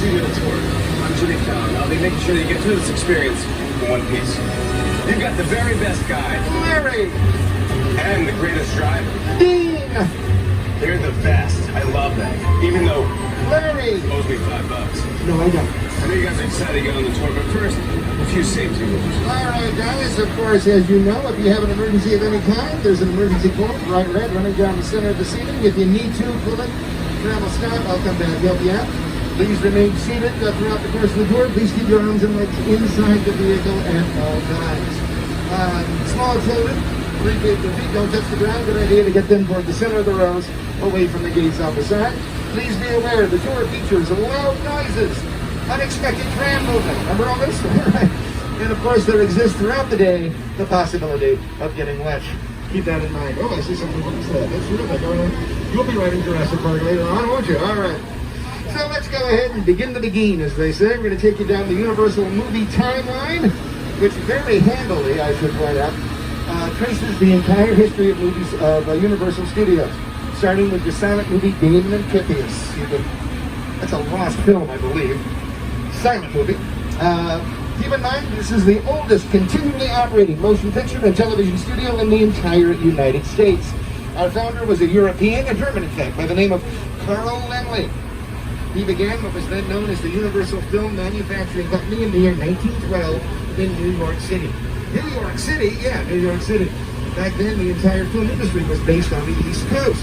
Studio Tour. I'm Jimmy Fallon. I'll be making sure that you get through this experience in one piece. You've got the very best guide. Larry! And the greatest driver. Dean! They're the best. I love that. Even though Larry! he owes me $5. No, I don't. I know you guys are excited to get on the tour, but first, a few safety rules. Alright guys, of course, as you know, if you have an emergency of any kind, there's an emergency cord, bright red, running down the center of the seating. If you need to pull it, travel stop, I'll come back and help you out. Please remain seated throughout the course of the tour. Please keep your arms and legs inside the vehicle at all times. Small children, 3 feet to feet, don't touch the ground. Good idea to get them toward the center of the rows, away from the gates on the side. Please be aware the tour features loud noises, unexpected tram movement. Remember all this? And of course, there exists throughout the day the possibility of getting wet. Keep that in mind. Oh, I see something on the set. That's terrific. You'll be riding Jurassic Park later on, won't you? All right. So let's go ahead and begin the begin, as they say. We're going to take you down the Universal movie timeline, which very handily, I should point out, traces the entire history of movies of Universal Studios, starting with the silent movie Damon and Pythias. That's a lost film, I believe. Silent movie. Keep in mind, this is the oldest continually operating motion picture and television studio in the entire United States. Our founder was a European, a German in fact, by the name of Carl Laemmle. He began what was then known as the Universal Film Manufacturing Company in the year 1912 in New York City. New York City? Yeah, New York City. Back then, the entire film industry was based on the East Coast.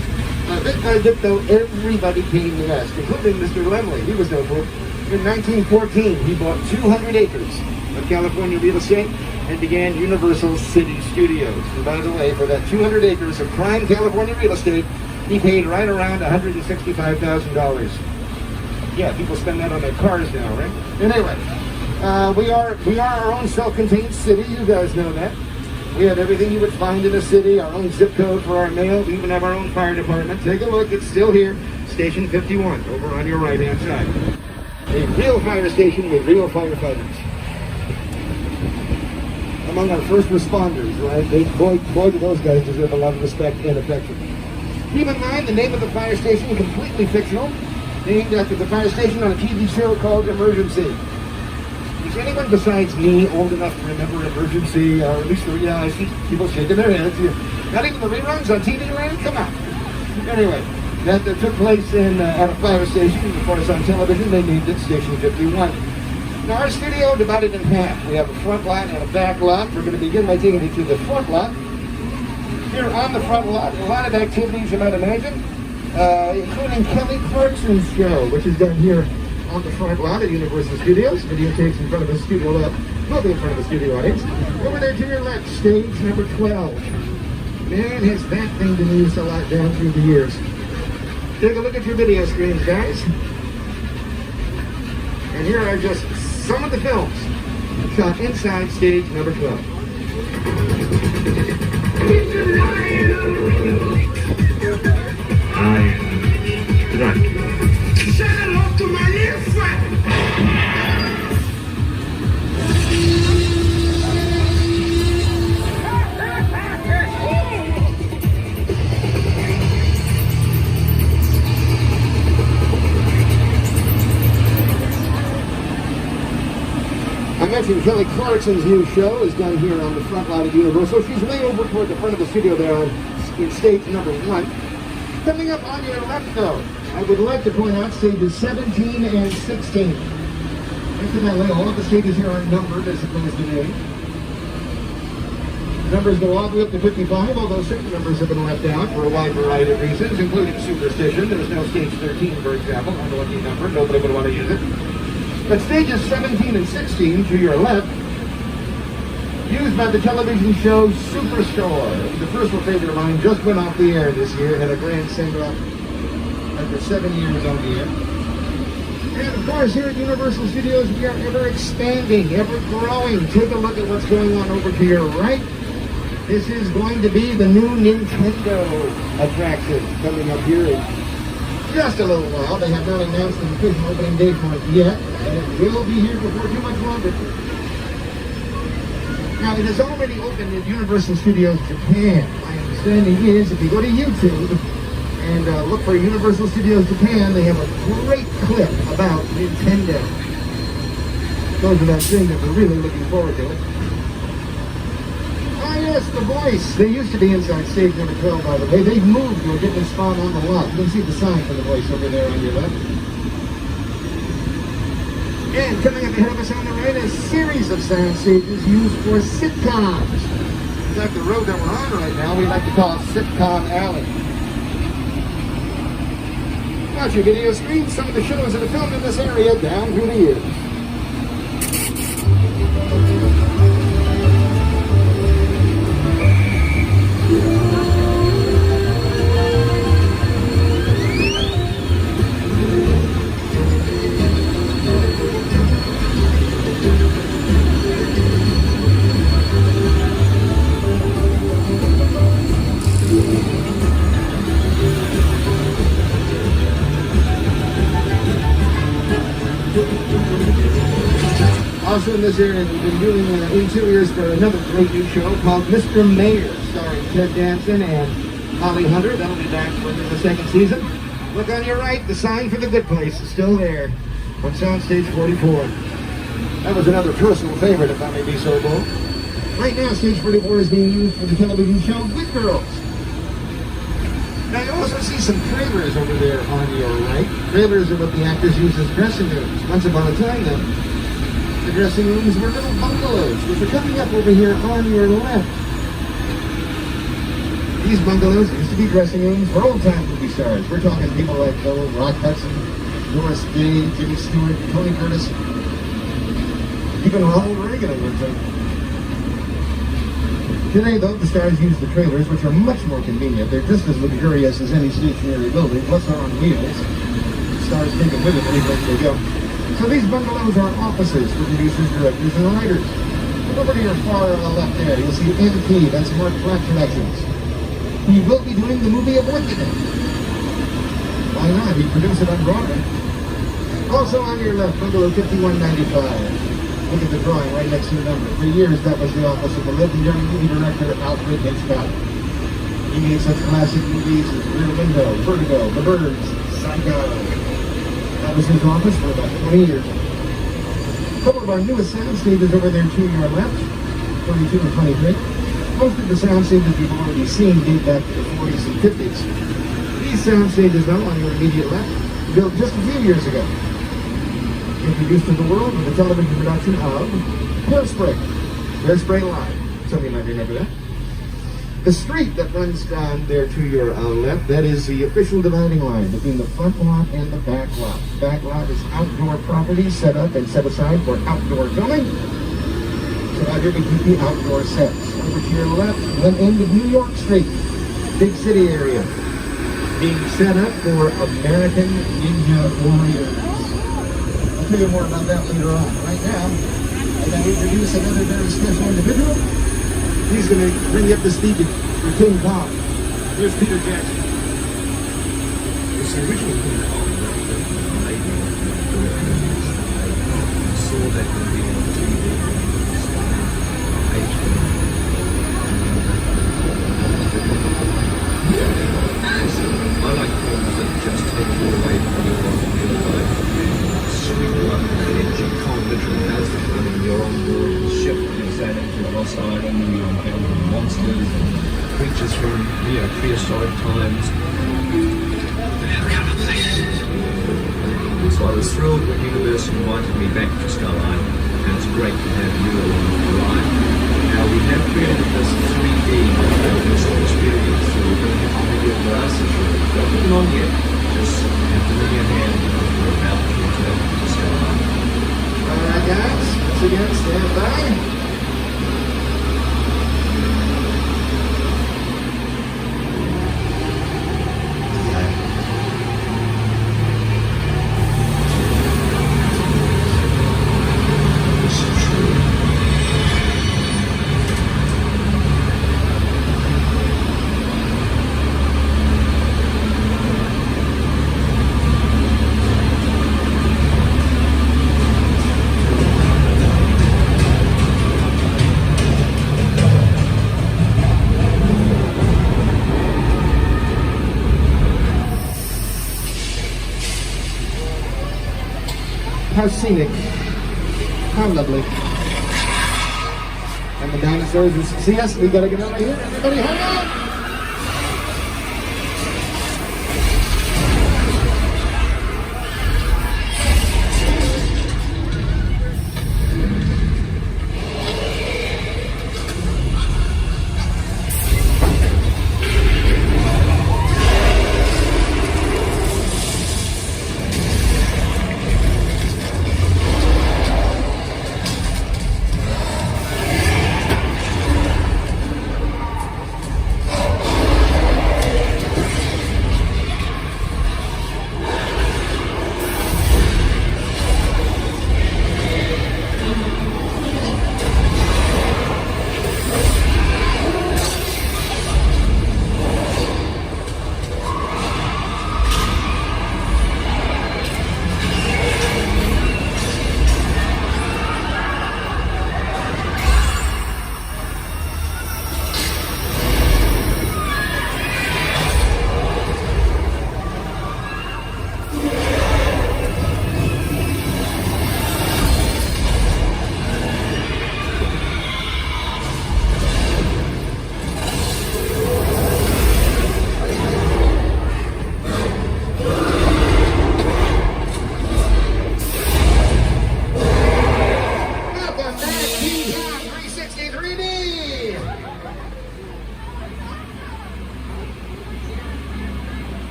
Bit by bit, though, everybody came west, including Mr. Laemmle. He was no fool. In 1914, he bought 200 acres of California real estate and began Universal City Studios. And by the way, for that 200 acres of prime California real estate, he paid right around $165,000. Yeah, people spend that on their cars now, right? Anyway, we are our own self-contained city. You guys know that. We have everything you would find in a city, our own zip code for our mail. We even have our own fire department. Take a look, it's still here. Station 51, over on your right-hand side. A real fire station with real firefighters. Among our first responders, right? Boy, do those guys deserve a lot of respect and affection. Keep in mind, the name of the fire station is completely fictional, named after the fire station on a TV show called Emergency. Is anyone besides me old enough to remember Emergency, or at least I see people shaking their heads. Not even the reruns on TV Land? Come on. Anyway, that took place at a fire station. Of course, on television, they named it Station 51. Now, our studio divided in half. We have a front lot and a back lot. We're going to begin by taking you to the front lot. Here on the front lot, a lot of activities you might imagine, including Kelly Clarkson's show, which is done here on the front lot at Universal Studios. Videotapes in front of a studio left. Will be in front of a studio audience. Over there to your left, stage number 12. Man, has that thing been used a lot down through the years. Take a look at your video screens, guys. And here are just some of the films shot inside stage number 12. Say hello to my little friend. I mentioned Kelly Clarkson's new show is done here on the front lot of Universal. She's way over toward the front of the studio there in stage number 1. Coming up on your left, though, I would like to point out stages 17 and 16. Incidentally, all of the stages here are numbered as opposed to named. Numbers go all the way up to 55, although certain numbers have been left out for a wide variety of reasons, including superstition. There's no stage 13, for example, unlucky number. Nobody would want to use it. But stages 17 and 16, to your left, used by the television show Superstore. The first favorite of mine just went off the air this year, had a grand send-off after 7 years on the air. And of course, here at Universal Studios, we are ever expanding, ever growing. Take a look at what's going on over to your right. This is going to be the new Nintendo attraction coming up here in just a little while. They have not announced an official opening date for it yet, and it will be here before too much longer. Now, it has already opened at Universal Studios Japan. My understanding is, if you go to YouTube, and look for Universal Studios Japan. They have a great clip about Nintendo. Goes without saying that we're really looking forward to it. Ah yes, The Voice. They used to be inside stage number 12, by the way. They've moved to a different spot on the lot. You can see the sign for The Voice over there on your left. And coming up ahead of us on the right, a series of sound stages used for sitcoms. In fact, the road that we're on right now, we like to call Sitcom Alley. Watch your video screen, some of the shows that are filmed in this area down through the years. Also in this area, we've been doing interiors for another great new show called Mr. Mayor, starring Ted Danson and Holly Hunter. That'll be back for the second season. Look on your right, the sign for The Good Place is still there on Soundstage 44. That was another personal favorite, if I may be so bold. Right now, Stage 44 is being used for the television show Good Girls. Now you also see some trailers over there on your right. Trailers are what the actors use as dressing rooms. Once upon a time, though, the dressing rooms were little bungalows, which are coming up over here on your left. These bungalows used to be dressing rooms for old-time movie stars. We're talking people like Rock Hudson, Doris Day, Jimmy Stewart, Tony Curtis, even Ronald Reagan, I would think. Today, though, the stars use the trailers, which are much more convenient. They're just as luxurious as any stationary building, plus they're on wheels. The stars take them with them anywhere they go. So these bungalows are offices for producers, directors, and writers. Look over to your far left there. You'll see MP, that's Mark Platt Productions. He will be doing the movie of Wicked. Why not? He produced it on Broadway. Also on your left, bungalow 5195. Look at the drawing right next to the number. For years, that was the office of the legendary movie director Alfred Hitchcock. He made such classic movies as Rear Window, Vertigo, The Birds, Psycho. That was his office for about 20 years. A couple of our newest sound stages over there to your left, 22 and 23. Most of the sound stages you've already seen date back to the 40s and 50s. These sound stages, though, on your immediate left, built just a few years ago. Introduced to the world with the television production of Hairspray. Hairspray Live. Some of you might remember that. The street that runs down there to your left, that is the official dividing line between the front lot and the back lot. The back lot is outdoor property set up and set aside for outdoor filming. So out here we keep the outdoor sets. Over to your left, one end of New York Street, big city area, being set up for American Ninja Warriors. I'll tell you more about that later on. Right now, I'm going to introduce another very special individual. He's going to bring you up to speed for King Kong. Here's Peter Jackson. It's the original King Kong that saw that movie on TV. I like films that just take you away from your real life. Sweep you up to the edge. Kong literally has the feeling you're on board the ship and sailing to a lost island, and you're encountering monsters and creatures from, prehistoric times. How kind of places? So I was thrilled when Universal invited me back to Skull Island, and it's great to have you along for the ride. Now we have created this 3D Universal experience, so we're going to have video glasses. Don't put them on yet. Just have them in your hand because we're about to enter Skull Island. Alright guys, once again, stand by. scenic. How lovely. And the dinosaurs will see us. We gotta get over here. Everybody hang on!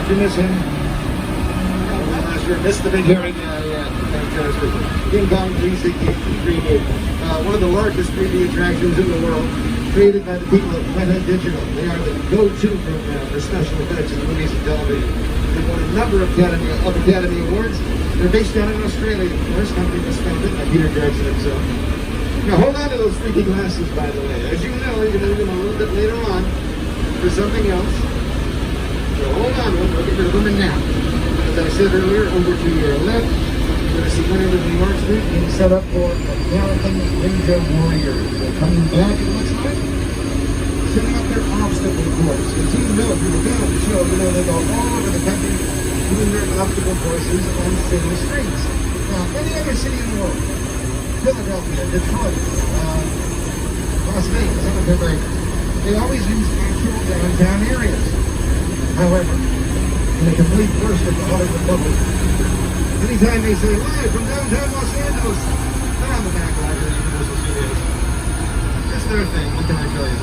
Did you miss him? I'm sure missed the big hearing. Fantastic. King Kong 3D. One of the largest 3D attractions in the world, created by the people at Weta Digital. They are the go-to program for special effects in movies and television. They've won a number of Academy Awards. They're based down in Australia, of course. Company was founded by Peter Jackson himself. Now hold on to those 3D glasses, by the way. As you know, you're going to need them a little bit later on for something else. So hold on, we'll get rid of them now. As I said earlier, over to your left, you're going to see one end of New York Street being set up for American Ninja Warriors. They're coming back, it looks like, setting up their obstacle course. It's even though if you look down at the show, you know they go all over the country doing their obstacle courses on city streets. Now, any other city in the world, Philadelphia, Detroit, Las Vegas, they always use actual downtown areas. However, in a complete burst of the Hollywood bubble, anytime they say live from downtown Los Angeles, they're on the back line of Universal Studios. It's their thing, what can I tell you?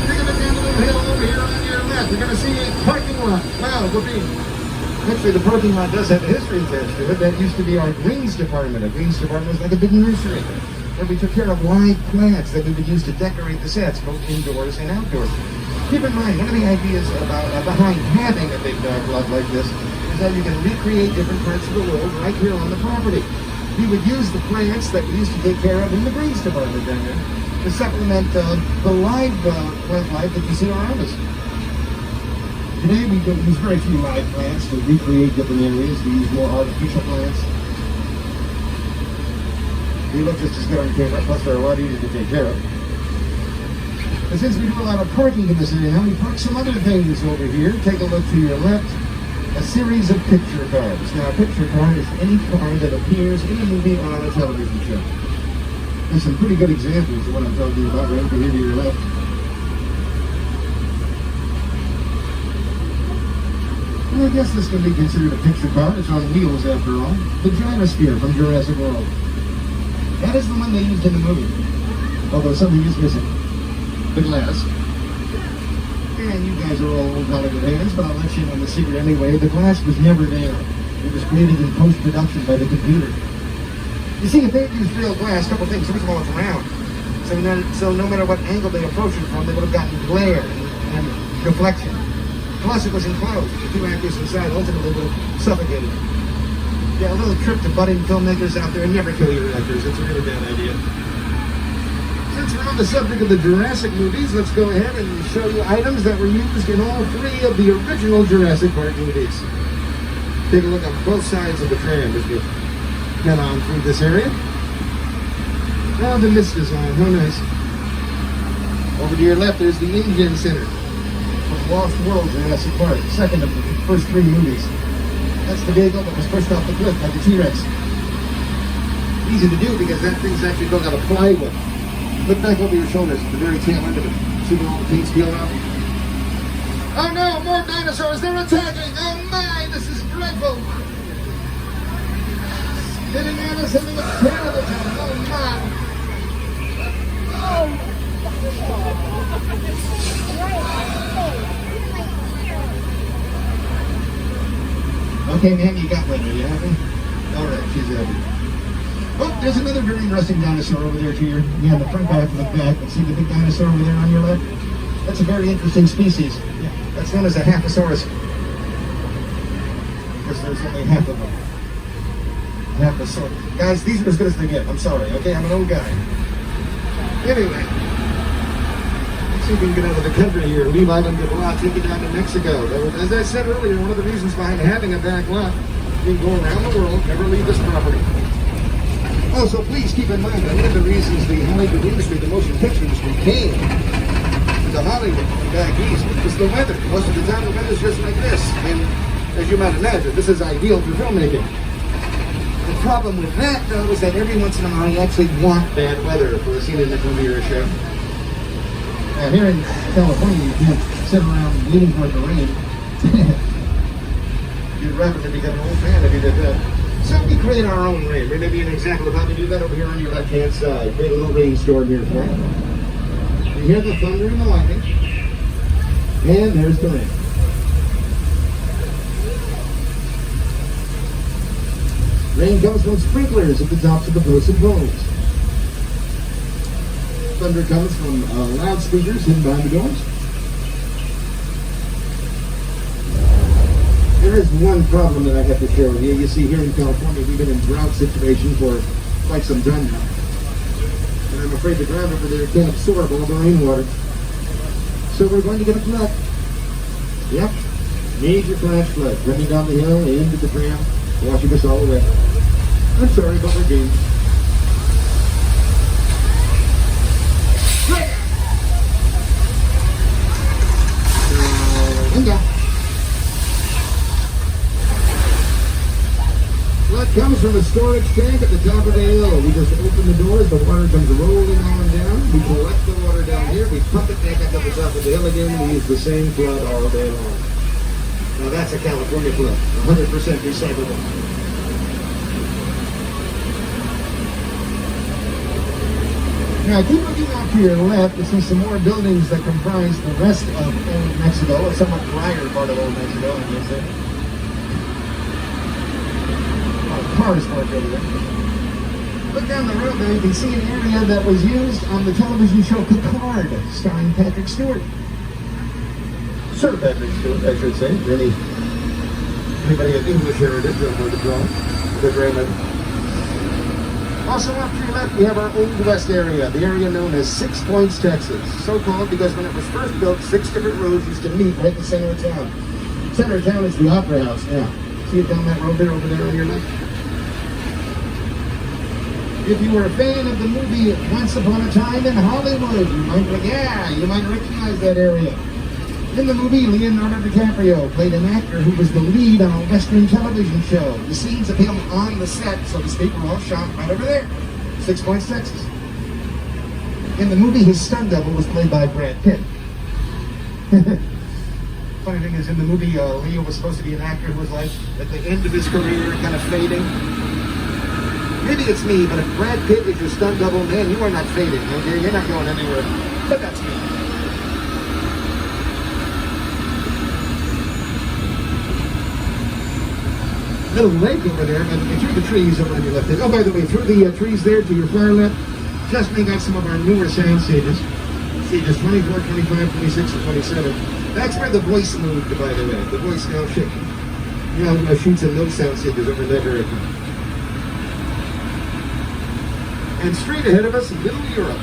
You're going to down a little hill over here on your left. You're going to see a parking lot. Wow, actually, the parking lot does have a history attached to it. That used to be our greens department. Our greens department was like a big nursery where we took care of live plants that we would use to decorate the sets, both indoors and outdoors. Keep in mind, one of the ideas behind having a big dark lot like this is that you can recreate different parts of the world right here on the property. We would use the plants that we used to take care of in the greens department down there to supplement the live plant life that you see around us. Today we use very few live plants to recreate different areas. We use more artificial plants. They look just as good on camera, plus they're a lot easier to take care of. And since we do a lot of parking in this area, we park some other things over here. Take a look to your left. A series of picture cars. Now, a picture car is any car that appears in a movie or on a television show. There's some pretty good examples of what I'm talking about right over here to your left. Well, I guess this can be considered a picture car. It's on wheels, after all. The Gyrosphere from Jurassic World. That is the one they used in the movie. Although something is missing. The glass. And you guys are all old Hollywood hands, but I'll let you know the secret anyway. The glass was never there. It was created in post-production by the computer. You see, if they had used real glass, a couple things. First of all, it's round. So no matter what angle they approach it from, they would have gotten glare and deflection. Plus, it was enclosed. The two actors inside ultimately would have suffocated. Yeah, a little trip to budding filmmakers out there. Never kill your actors. It's a really bad idea. Since we're on the subject of the Jurassic movies, let's go ahead and show you items that were used in all three of the original Jurassic Park movies. Take a look on both sides of the tram as we head on through this area. Oh, the mist design. How nice. Over to your left, there's the Engine Center from Lost World Jurassic Park, second of the first three movies. That's the vehicle that was pushed off the cliff by the T-Rex. Easy to do because that thing's actually built out of plywood. Look back over your shoulders at the very tail end of it. See where all the paint's peeled off? Oh no, more dinosaurs! They're attacking! Oh my, this is dreadful! Spitting at us, having a terrible time! Oh my! Okay, ma'am, you got one. Are you happy? All right, she's happy. Oh, there's another very interesting dinosaur over there to your, yeah, the front back of the back. See the big dinosaur over there on your left? That's a very interesting species. Yeah, that's known as a Haphosaurus. Because there's only half of them. Haphosaurus. Guys, these are as good as they get. I'm sorry, okay? I'm an old guy. Anyway. Let's see if we can get out of the country here. Leave Island de Blas, take it down to Mexico. As I said earlier, one of the reasons behind having a back lot, you can go around the world, never leave this property. Also, please keep in mind that one of the reasons the Hollywood industry, the motion picture industry, came to Hollywood back east was the weather. Most of the time, the weather's just like this. And as you might imagine, this is ideal for filmmaking. The problem with that, though, is that every once in a while you actually want bad weather for a scene in the movie or a show. Here in California, you can't sit around waiting for it to rain. You'd rapidly become an old man if you did that. So we create our own rain. We're going to be an example of how to do that over here on your left-hand side. Create a little rain storm here for you. You hear the thunder and the lightning. And there's the rain. Rain comes from sprinklers at the tops of the posted poles. Thunder comes from loudspeakers hidden behind the doors. There is one problem that I have to share with you. You see, here in California, we've been in drought situation for quite some time now. And I'm afraid the ground over there can't absorb all the rainwater. So we're going to get a flood. Yep. Major flash flood running down the hill into the tram, washing us all away. I'm sorry, but we're doomed. Flood comes from a storage tank at the top of the hill. We just open the doors, the water comes rolling on down. We collect the water down here, we pump it back up to the top of the hill again. We use the same flood all day long. Now that's a California flood, 100% recyclable. Now keep looking off to your left to see some more buildings that comprise the rest of Old Mexico, a somewhat drier part of Old Mexico, I guess. Cars parked over there. Look down the road there, you can see an area that was used on the television show Picard, starring Patrick Stewart. Sir Patrick Stewart, I should say. Anybody of English heritage will know the draw. The Raymond. Also off to your left, we have our Old West area, the area known as Six Points, Texas. So called because when it was first built, 6 different roads used to meet right in the center of town. Center of town is the Opera House now. See it down that road there, over there on your left? If you were a fan of the movie Once Upon a Time in Hollywood, you might recognize that area. In the movie, Leonardo DiCaprio played an actor who was the lead on a Western television show. The scenes of him on the set, so to speak, were all shot right over there. 6 Points, Texas. In the movie, his stunt double was played by Brad Pitt. Funny thing is, in the movie, Leo was supposed to be an actor who was like, at the end of his career, kind of fading. Maybe it's me, but if Brad Pitt is your stunt double, man, you are not fading, okay? You're not going anywhere. But that's me. Little lake over there, but through the trees over on your left. Oh, by the way, through the trees there to your far left, just we got some of our newer sound stages. Stages 24, 25, 26, and 27. That's where the voice moved, by the way. The voice now shoots in those sound stages over in that direction. And straight ahead of us, Little Europe.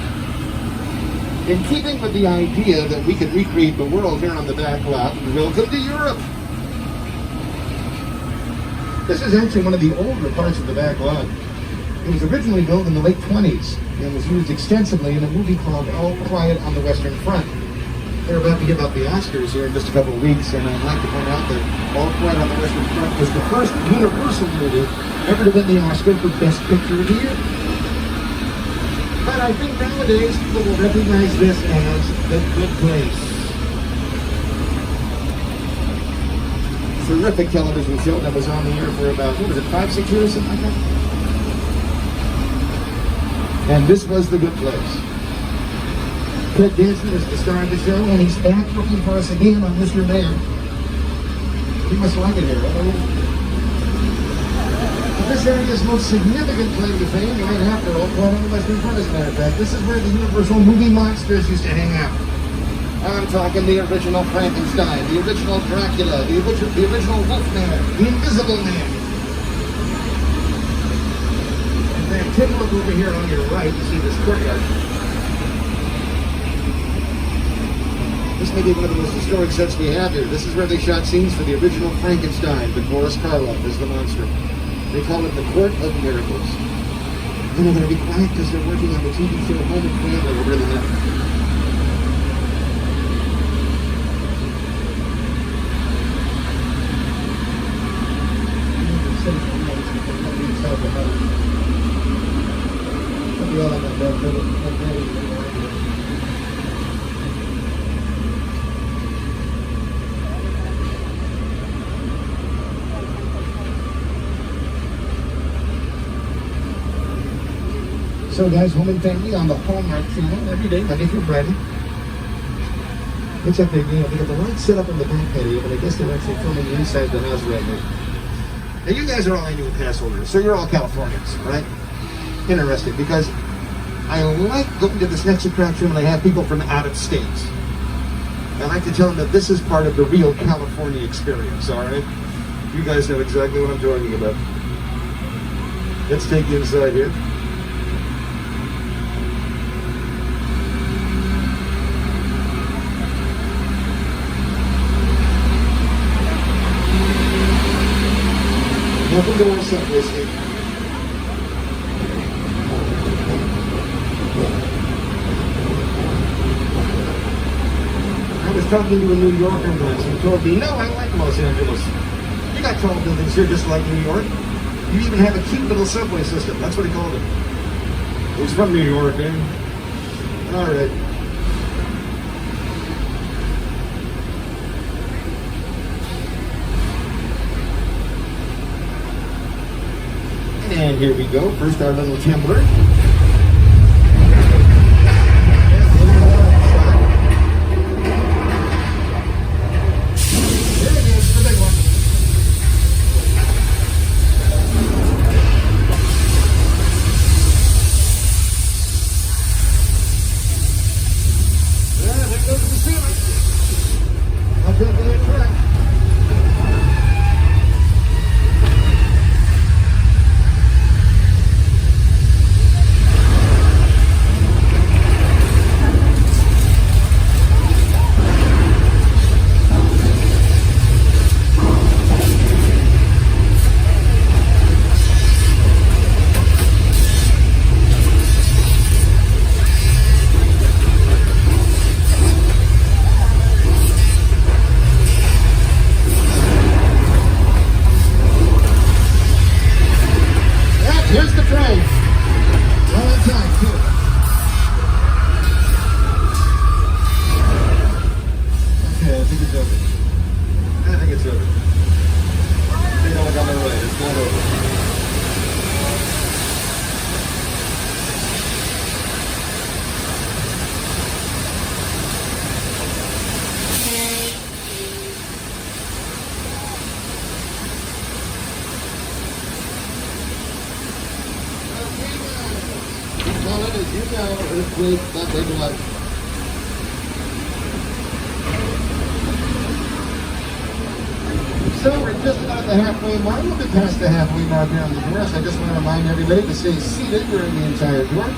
In keeping with the idea that we could recreate the world here on the back lot, welcome to Europe. This is actually one of the older parts of the back lot. It was originally built in the late 20s and was used extensively in a movie called All Quiet on the Western Front. They're about to give out the Oscars here in just a couple of weeks, and I'd like to point out that All Quiet on the Western Front was the first Universal movie ever to win the Oscar for Best Picture of the Year. But I think nowadays people will recognize this as The Good Place. Terrific television show that was on the air for about, 5-6 years, something like that? And this was The Good Place. Ted Danson is the star of the show, and he's back looking for us again on Mr. Mayor. He must like it here. This area's most significant claim to fame, right after All Quiet on the Western Front, as a matter of fact. This is where the Universal movie monsters used to hang out. I'm talking the original Frankenstein, the original Dracula, the original Wolfman, the Invisible Man. And then take a look over here on your right, you see this courtyard. This may be one of the most historic sets we have here. This is where they shot scenes for the original Frankenstein, with Boris Karloff as the monster. They call it the Court of Miracles. And they're going to be quiet because they're working on the TV show Home and Family over in the net. So guys, Home and Family on the Hallmark Channel every day, Monday through Friday. Looks like they got the lights set up on the back patio, but I guess they're actually filming inside the house right now. Now you guys are all annual pass holders, so you're all Californians, right? Interesting, because I like going to the next attraction when I have people from out of state. I like to tell them that this is part of the real California experience, all right? You guys know exactly what I'm talking about. Let's take you inside here. Welcome to our subway station. I was talking to a New Yorker once who told me, no, I like Los Angeles. You got tall buildings here just like New York. You even have a cute little subway system. That's what he called it. He's from New York, eh? All right. And here we go. First, our little Templar. There it is, the big one. There goes the ceiling. I'll go for that track. Here's the train. Well on time, too. Okay, I think it's over. I think it's over. Take a look on the right. It's not over. As you know, earthquake, that big one. So we're just about the halfway mark. We'll be past the halfway mark here on the door. So I just want to remind everybody to stay seated during the entire tour.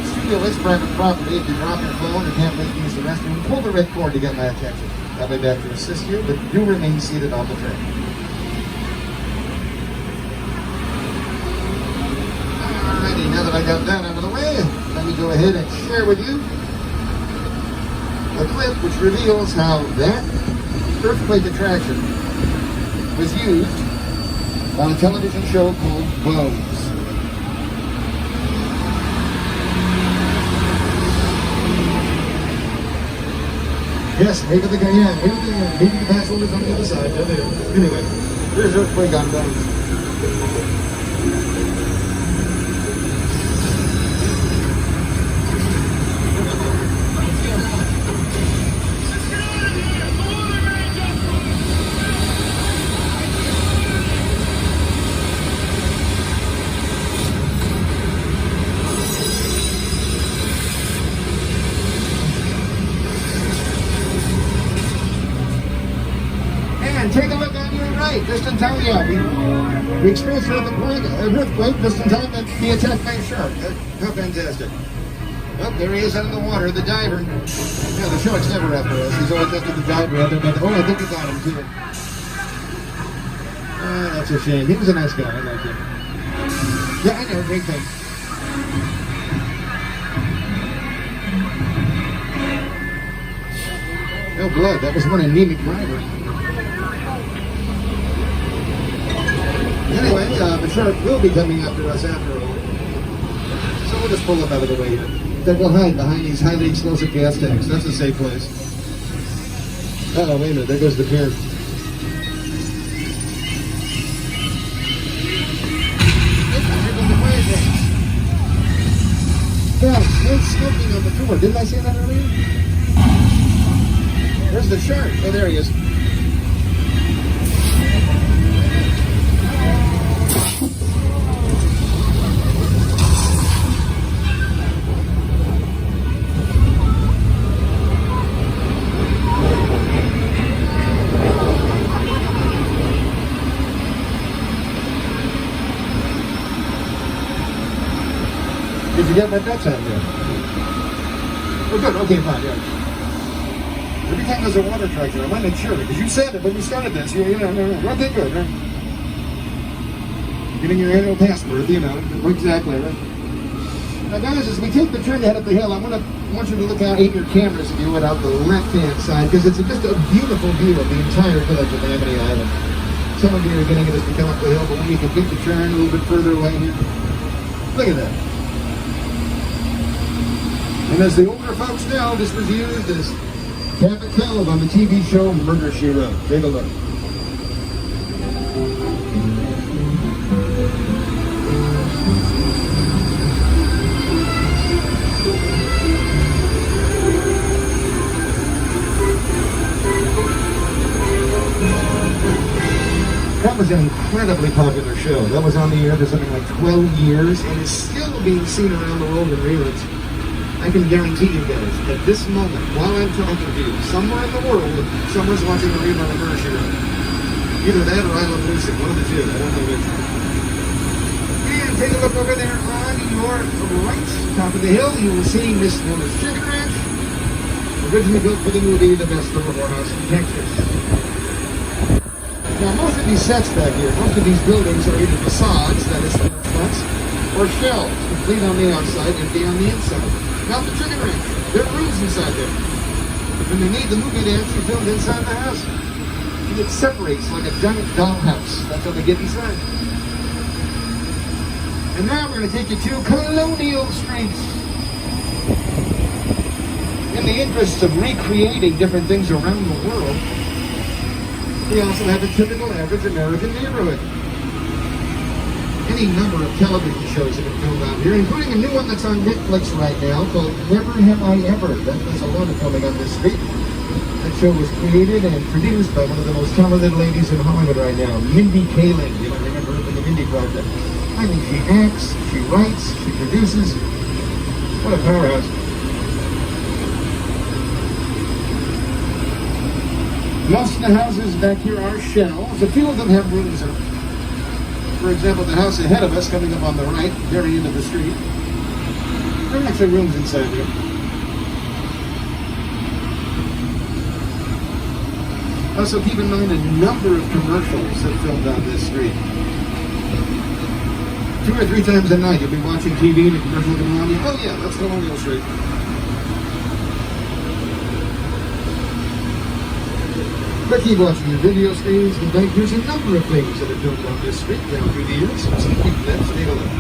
Studio is private property. If you drop your phone or can't make use of the restroom, pull the red cord to get my attention. I'll be back to assist you, but do remain seated on the train. Alrighty, now that I got that out of the way, let me go ahead and share with you a clip which reveals how that earthquake attraction was used on a television show called Bones. Yes, maybe the guy, yeah, maybe the password is on the other side. Anyway, there's earthquake on Bones. And take a look on your right, just in time, yeah. We experienced an earthquake just in time to be attacked by a shark. How fantastic. Oh, there he is out in the water, the diver. Yeah, the shark's never after us. He's always after the diver. Oh, I think we got him too. Oh, that's a shame. He was a nice guy. I like him. Yeah, I know. Great thing. No blood. That was one anemic driver. Anyway, the shark will be coming after us after all. So we'll just pull him out of the way here. Then we'll hide behind these highly explosive gas tanks. That's a safe place. Oh, wait a minute. There goes the pier. Yeah, no smoking on the tour. Didn't I say that earlier? Where's the shark? Oh, there he is. Did you get my bets out there? Oh, good. Okay, fine. Yeah. Every time there's a water tractor, I might not sure because you said it when we started this. Okay, good. Right? Getting your annual passport, exactly. Right? Now, guys, as we take the turn to head up the hill, I want you to look out at your cameras, if you would, out the left-hand side, because it's just a beautiful view of the entire village of Amity Island. Some of you are getting it as we come up the hill, but when you complete the turn a little bit further away here, look at that. And as the older folks know, this was used as Cabot Cove on the TV show Murder, She Wrote. Take a look. That was an incredibly popular show. That was on the air for something like 12 years and is still being seen around the world in reruns. I can guarantee you guys, at this moment, while I'm talking to you, somewhere in the world, someone's watching a rerun of Murder, She Wrote. Either that or I Love Lucy, one of the two. I don't know which. And take a look over there on your right, top of the hill. You will see Miss Miller's Chicken Ranch, originally built for the movie The Best Summer Whorehouse in Texas. Now, most of these sets back here, most of these buildings are either facades, that is, fronts, or shells, complete on the outside, empty on the inside. Not the Chicken Ranch. There are rooms inside there. When they made the movie, they actually filmed inside the house. And it separates like a giant dollhouse. That's how they get inside. And now we're going to take you to Colonial Street. In the interest of recreating different things around the world, we also have a typical average American neighborhood. Any number of television shows that have filmed out here, including a new one that's on Netflix right now called Never Have I Ever. There's a lot of filming on this street. That show was created and produced by one of the most talented ladies in Hollywood right now, Mindy Kaling. You might remember her from the Mindy Project. I mean, she acts, she writes, she produces. What a powerhouse. Most of the houses back here are shells. A few of them have rooms in them. For example, the house ahead of us, coming up on the right, very end of the street, there are actually rooms inside here. Also, keep in mind a number of commercials that filmed on this street. 2 or 3 times a night, you'll be watching TV and a commercial will come on. Oh yeah, that's Colonial Street. But keep watching your video screens. In fact, there's a number of things that have built on this street down through the years. So let's take a look.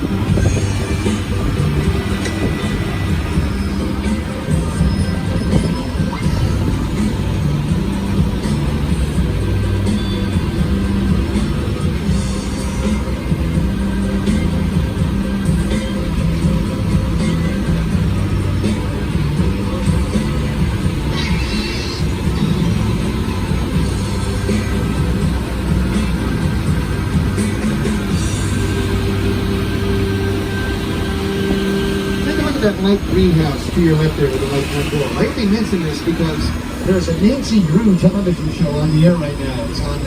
That light greenhouse to your left there with the light front door. I only mention this because there's a Nancy Drew television show on the air right now. It's on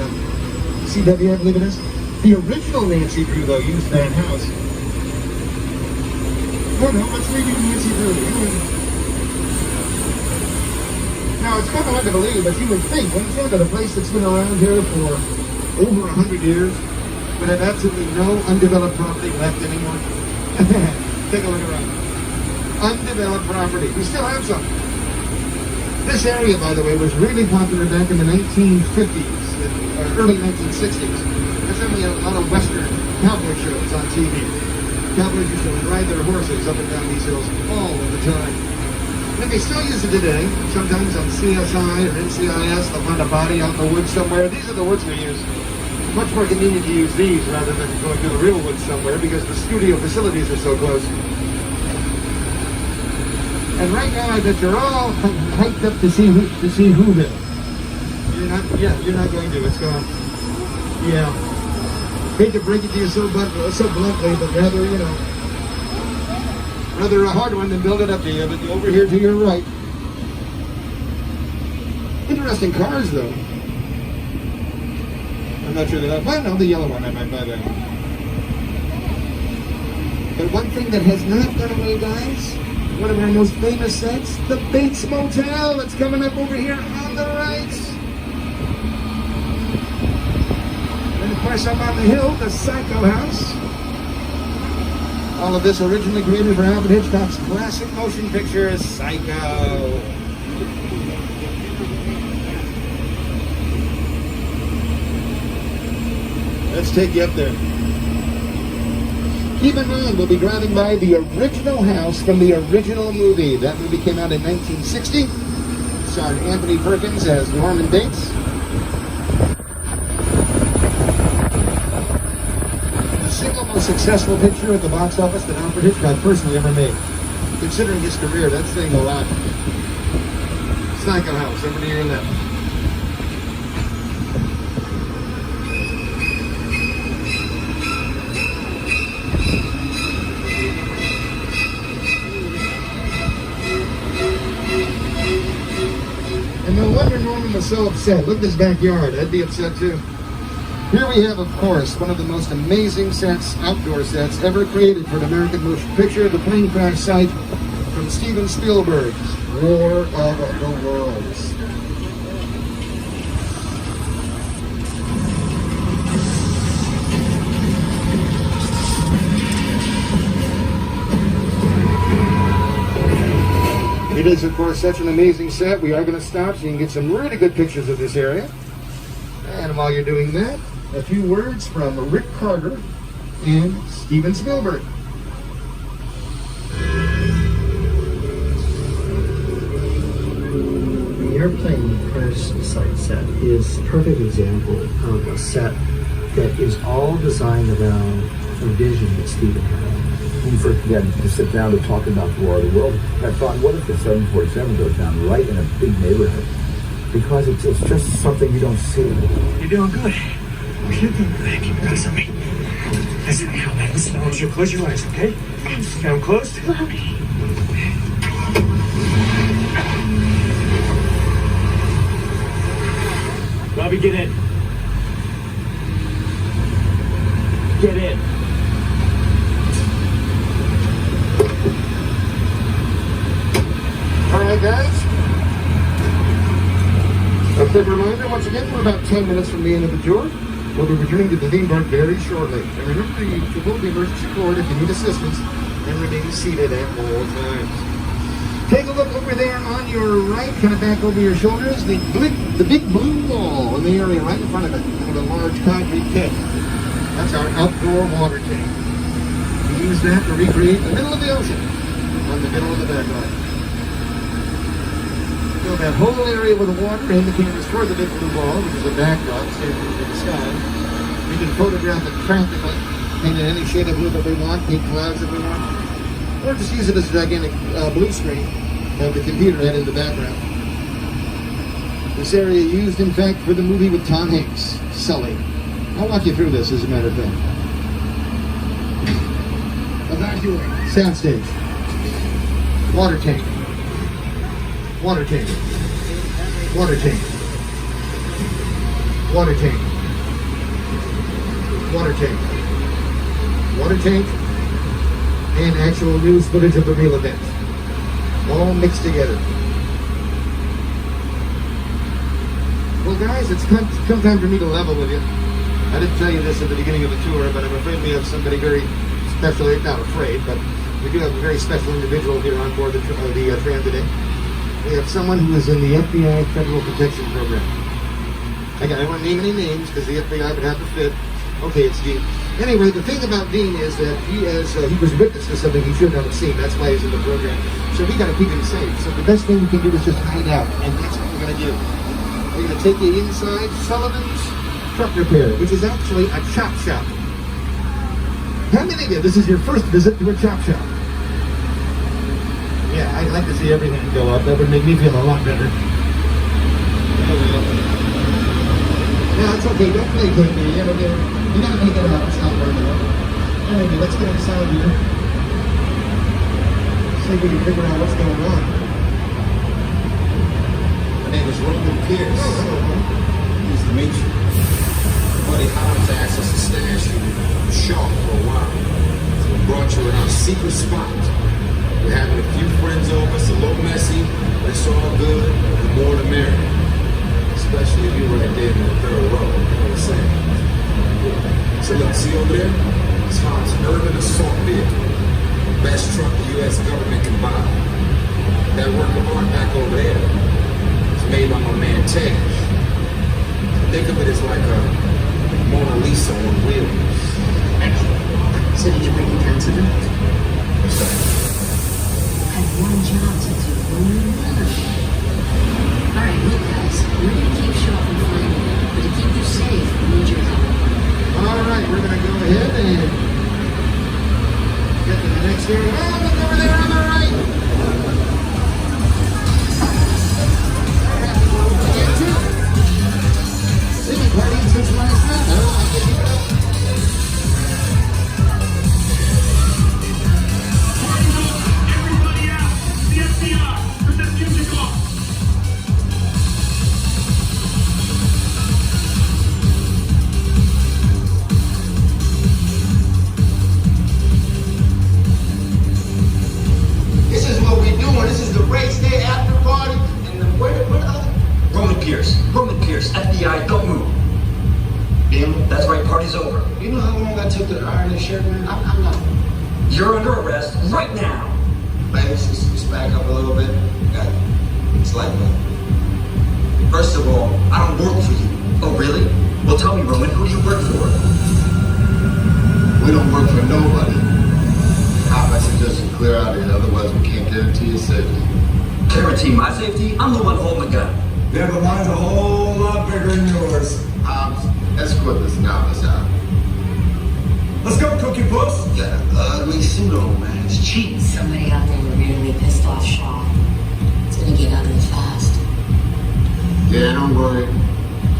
CW, I believe it is. The original Nancy Drew, though, used that house. Oh no, let's leave you Nancy Drew. Now, it's kind of hard to believe, but you would think, when you look at a place that's been around here for over 100 years, but have absolutely no undeveloped property left anymore. Take a look around. Undeveloped property. We still have some. This area, by the way, was really popular back in the 1950s, early 1960s. There's only a lot of Western cowboy shows on TV. Cowboys used to ride their horses up and down these hills all of the time. And they still use it today. Sometimes on CSI or NCIS, they'll find a body out in the woods somewhere. These are the woods we use. Much more convenient to use these rather than going to the real woods somewhere because the studio facilities are so close. And right now, I bet you're all hyped up to see Whoville. You're not. Yeah, you're not going to. It's gone. Yeah. Hate to break it to you so bluntly, but rather, rather a hard one than build it up to you. But over here to your right. Interesting cars, though. I'm not sure that. Well, no, the yellow one. I might buy that. But one thing that has not gone away, guys. One of our most famous sets, the Bates Motel, that's coming up over here on the right. And of course up on the hill, the Psycho House. All of this originally created for Alfred Hitchcock's classic motion picture, Psycho. Let's take you up there. Keep in mind, we'll be driving by the original house from the original movie. That movie came out in 1960. Starred Anthony Perkins as Norman Bates. The single most successful picture at the box office that Alfred Hitchcock personally ever made. Considering his career, that's saying a lot. Psycho House, over to your left. And no wonder Norman was so upset. Look at his backyard. I'd be upset too. Here we have, of course, one of the most amazing sets, outdoor sets, ever created for an American motion picture, the plane crash site from Steven Spielberg's War of the Worlds. It is, of course, such an amazing set. We are going to stop so you can get some really good pictures of this area. And while you're doing that, a few words from Rick Carter and Steven Spielberg. The airplane crash site set is a perfect example of a set that is all designed around a vision that Steven had. When we first began to sit down to talk about the War of the World, I thought, what if the 747 goes down right in a big neighborhood? Because it's just something you don't see. You're doing good. You're doing good. Keep your eyes on me. Listen, listen. I want you to close your eyes, okay? Now I'm closed. quick reminder, once again, we're about 10 minutes from the end of the tour. We'll be returning to the theme park very shortly. And remember to pull the emergency cord if you need assistance and remain seated at all times. Take a look over there on your right, kind of back over your shoulders, the big blue wall in the area right in front of it, with a large concrete pit. That's our outdoor water tank. We use that to recreate the middle of the ocean on the middle of the backlight. Fill that whole area with water indicating toward the big blue ball, which is a backdrop standing in the sky. We can photograph it practically, paint it any shade of blue that we want, paint clouds if we want, or just use it as a gigantic blue screen of the computer head in the background. This area used, in fact, for the movie with Tom Hanks, Sully. I'll walk you through this, as a matter of fact. Evacuate. Soundstage. Water tank. Water tank. Water tank. Water tank. Water tank. Water tank. And actual news footage of the real event. All mixed together. Well, guys, it's come time for me to level with you. I didn't tell you this at the beginning of the tour, but I'm afraid we have somebody very special, not afraid, but we do have a very special individual here on board the tram today. We have someone who is in the FBI Federal Protection Program. Again, I won't name any names because the FBI would have to fit. Okay, it's Dean. Anyway, the thing about Dean is that he was witness to something he shouldn't have seen. That's why he's in the program. So we got to keep him safe. So the best thing we can do is just hide out, and that's what we're going to do. We're going to take you inside Sullivan's Truck Repair, which is actually a chop shop. How many of you, this is your first visit to a chop shop? Yeah, I'd like to see everything go up. That would make me feel a lot better. No, it's okay. Don't play good, man. You gotta make it out. It's not working out. Anyway, let's get inside here. See if we can figure out what's going on. My name is Roman Pierce. Nice to meet you. Buddy Holmes asked us to stash you sharp for a while. So we brought you in our secret spot. We're having a few friends over. It's a little messy, but it's all good. The more the merrier. Especially if you're right there in the third row. You know what I'm saying? So look, see over there? It's Hans Urban Assault Vehicle. Best truck the U.S. government can buy. That work of art back over there is made by my man Tej. Think of it as like a Mona Lisa on wheels. So did you bring it down to them? What's that? I have one job to do, only one. Alright, look guys, we're gonna keep shopping for you, but to keep you safe, we need your help. Alright, we're gonna go ahead and get to the next area. Oh, look over there on the right! They've been partying since last night. I don't like it. Everybody out! The FBI! Present music off! This is what we're doing. This is the race day after party. And the what other? Roman Pierce, FBI, don't move. Damn, That's right, party's over. you know how long I took to iron this shirt, man? I'm not. You're under arrest right now. Man, let's back up a little bit. God, it's like that. First of all, I don't work for you. Oh, really? Well, tell me, Roman, who do you work for? We don't work for nobody. I suggest you clear out of here, otherwise we can't guarantee your safety. Guarantee my safety? I'm the one holding the gun. Yeah, but mine's a whole lot bigger than yours. Escort this novice out. Let's go, Cookie Puss. Got an ugly suit on, man. It's cheap. Somebody out there really pissed off Shaw. It's gonna get ugly fast. Yeah, don't worry.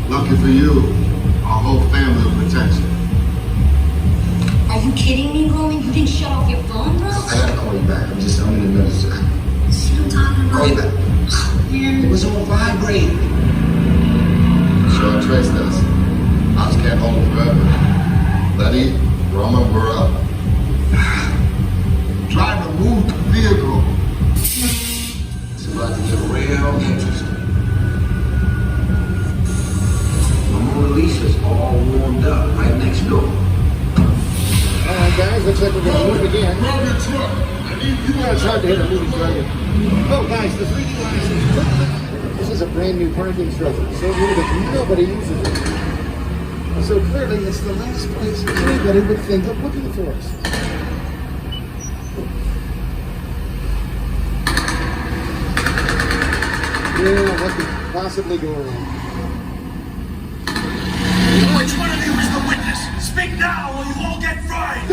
Lucky for you, our whole family will protect you. Are you kidding me, Roman? You didn't shut off your phone, bro? I gotta call you back. I'm in the middle. See what I'm talking Call you about? back. Man. It was on vibrate. Sure, trace this. I just can't hold it forever. Letty, Roman, we're up. Driver, move the vehicle. It's about to get real interesting. tell you. Oh, guys, the 3D glasses. This is a brand new parking structure. So new that nobody uses it. So clearly, it's the last place anybody would think of looking for us. Yeah, what could possibly go wrong? Which one of you is the witness? Speak now or you all get fried!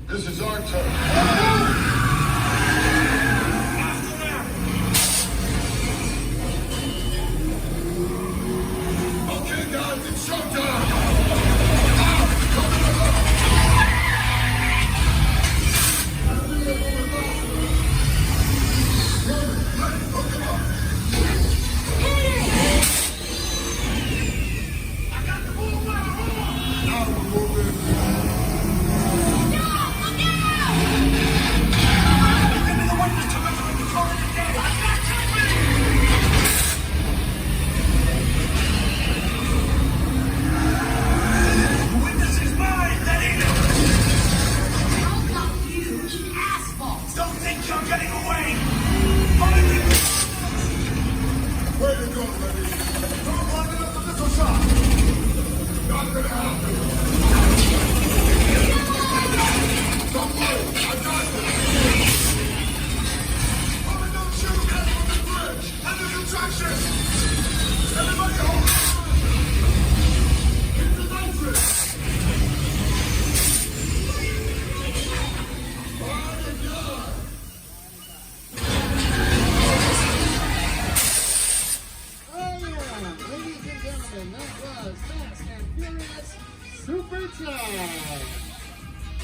This is our turn. Okay, guys, it's showtime. Supercharged!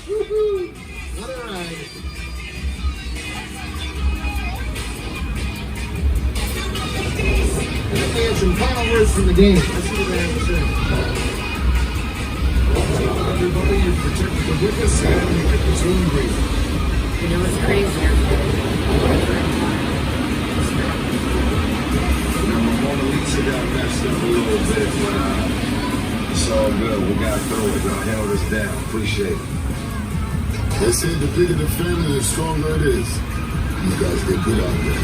Woohoo! What a ride! And then we have some final words from the game. Let's see what they have to say. Everybody, you protected the witness and you get this room brief. You know what's crazier? Mona Lisa got messed up a little bit, but it's all good. We got through it. Y'all held us down. Appreciate it. They say the bigger the family, the stronger it is. You guys did good out there.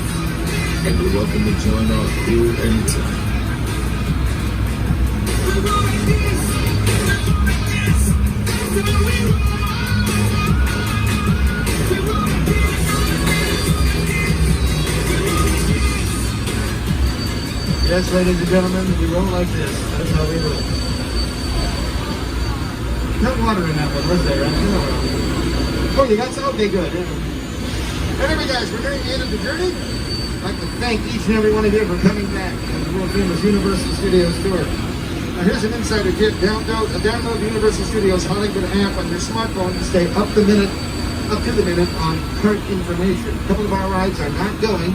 And you're welcome to join our crew anytime. Yes, ladies and gentlemen, we roll like this. That's how we roll. No water in that one, was there? Oh, you got some? Okay, good. Anyway, guys, we're nearing the end of the journey. I'd like to thank each and every one of you for coming back to the world famous Universal Studios tour. Now, here's an insider tip. Download the Universal Studios Hollywood app on your smartphone to stay up to the minute on current information. A couple of our rides are not going,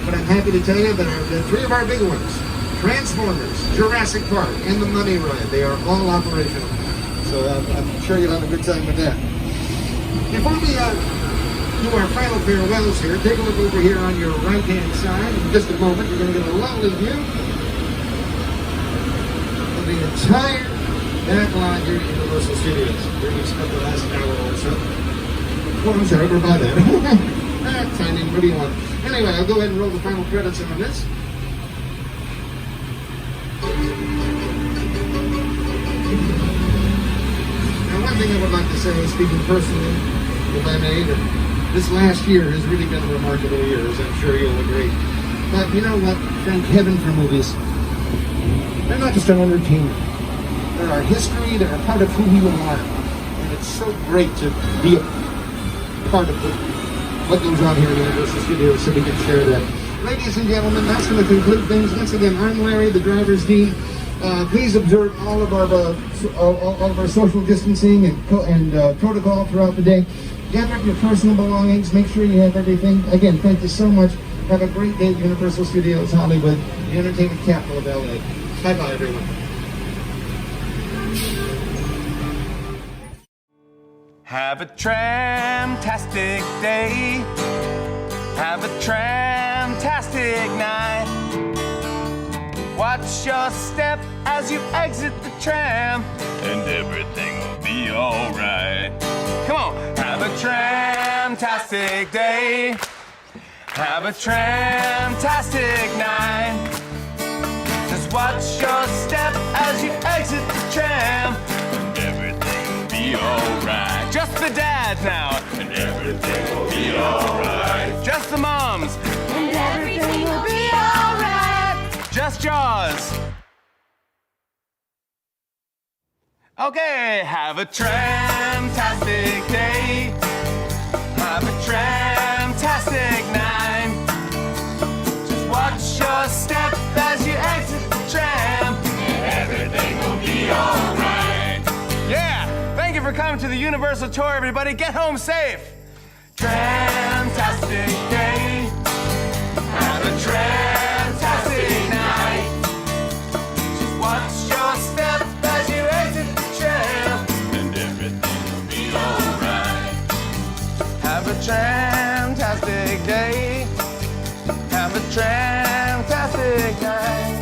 but I'm happy to tell you that the three of our big ones, Transformers, Jurassic Park, and the Money Ride, they are all operational. So I'm sure you'll have a good time with that. Before we do our final farewells here, take a look over here on your right-hand side. In just a moment, you're going to get a lovely view of the entire back lot here at Universal Studios. Where we spent the last hour or so. Oh, I'm sorry, we're by that. Timing, what do you want? Anyway, I'll go ahead and roll the final credits on this. Now, one thing I would like to say, speaking personally, if I may, that this last year has really been a remarkable year, as I'm sure you'll agree. But you know what? Thank heaven for movies. They're not just an entertainment. They're our history, they're a part of who we are. And it's so great to be a part of what goes on here at Universal Studios so we can share that. Ladies and gentlemen, that's going to conclude things. Once again, I'm Larry, the driver's dean. Please observe all of our social distancing and protocol throughout the day. Gather up your personal belongings. Make sure you have everything. Again, thank you so much. Have a great day at Universal Studios Hollywood, the entertainment capital of LA. Bye-bye, everyone. Have a tram-tastic day. Have a tram-tastic night. Watch your step as you exit the tram, and everything will be alright. Come on, have a tram tramtastic day. Have a tramtastic night. Just watch your step as you exit the tram, and everything will be alright. Just the dads now, and everything will be alright. Just the moms, and everything will be alright. Just Jaws. Okay, have a tramtastic day. Have a tramtastic night. Just watch your step as you exit the tram, and everything will be alright. Yeah, thank you for coming to the Universal Tour, everybody. Get home safe. Tramtastic day. Have a tramtastic night. Just watch your step as you exit the tram, and everything will be alright. Have a tramtastic day. Have a tramtastic night.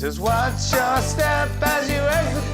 Just watch your step as you exit